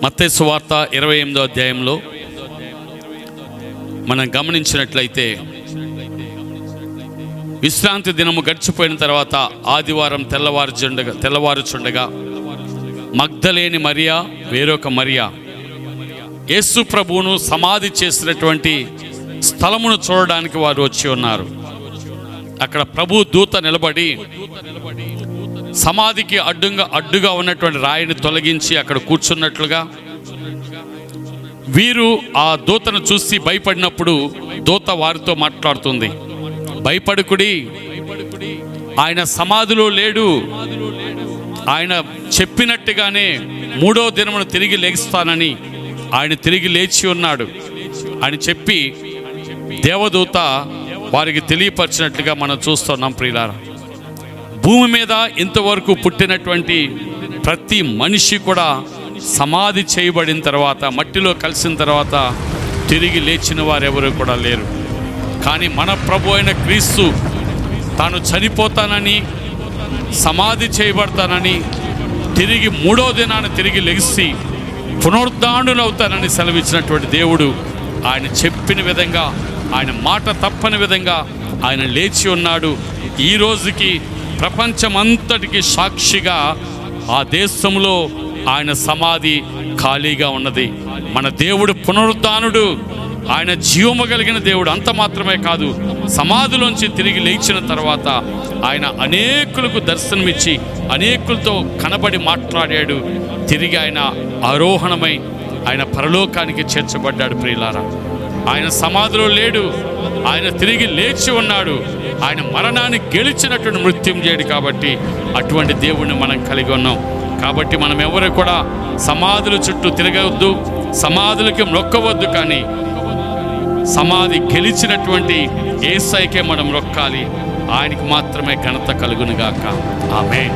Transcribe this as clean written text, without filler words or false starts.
మత్తయి సువార్త 28వ అధ్యాయంలో మనం గమనించినట్లయితే, విశ్రాంతి దినము గడిచిపోయిన తర్వాత ఆదివారం తెల్లవారుచుండగా మగ్దలేని మరియా, వేరొక మరియా యేసు ప్రభువును సమాధి చేసినటువంటి స్థలమును చూడడానికి వారు వచ్చి ఉన్నారు. అక్కడ ప్రభు దూత నిలబడి సమాధికి అడ్డుగా ఉన్నటువంటి రాయిని తొలగించి అక్కడ కూర్చున్నట్లుగా, వీరు ఆ దూతను చూసి భయపడినప్పుడు దూత వారితో మాట్లాడుతుంది, భయపడకుడి, ఆయన సమాధిలో లేడు, ఆయన చెప్పినట్టుగానే 3వ దినమును తిరిగి లేస్తానని ఆయన తిరిగి లేచి ఉన్నాడు అని చెప్పి దేవదూత వారికి తెలియపరిచినట్లుగా మనం చూస్తున్నాం. ప్రియులారా, భూమి మీద ఇంతవరకు పుట్టినటువంటి ప్రతి మనిషి కూడా సమాధి చేయబడిన తర్వాత, మట్టిలో కలిసిన తర్వాత తిరిగి లేచిన వారెవరూ కూడా లేరు. కానీ మన ప్రభు అయిన క్రీస్తు తాను చనిపోతానని, సమాధి చేయబడతానని, తిరిగి 3వ దినాన తిరిగి లెగిసి పునరుద్ధానులవుతానని సెలవిచ్చినటువంటి దేవుడు, ఆయన చెప్పిన విధంగా, ఆయన మాట తప్పని విధంగా ఆయన లేచి ఉన్నాడు. ఈ రోజుకి ప్రపంచమంతటికి సాక్షిగా ఆ దేశంలో ఆయన సమాధి ఖాళీగా ఉన్నది. మన దేవుడు పునరుద్ధానుడు, ఆయన జీవము కలిగిన దేవుడు. అంత మాత్రమే కాదు, సమాధిలోంచి తిరిగి లేచిన తర్వాత ఆయన అనేకులకు దర్శనమిచ్చి అనేకులతో కనబడి మాట్లాడాడు. తిరిగి ఆయన ఆరోహణమై ఆయన పరలోకానికి చేర్చబడ్డాడు. ప్రియులారా, ఆయన సమాధిలో లేడు, ఆయన తిరిగి లేచి ఉన్నాడు. ఆయన మరణాన్ని గెలిచినటువంటి మృత్యుంజయుడు. కాబట్టి అటువంటి దేవుణ్ణి మనం కలిగి ఉన్నాం. కాబట్టి మనం ఎవరు కూడా సమాధుల చుట్టూ తిరగవద్దు, సమాధులకి మొక్కవద్దు. కానీ సమాధి గెలిచినటువంటి యేసయ్యకే మనం మొక్కాలి. ఆయనకి మాత్రమే ఘనత కలుగునుగాక. ఆమేన్.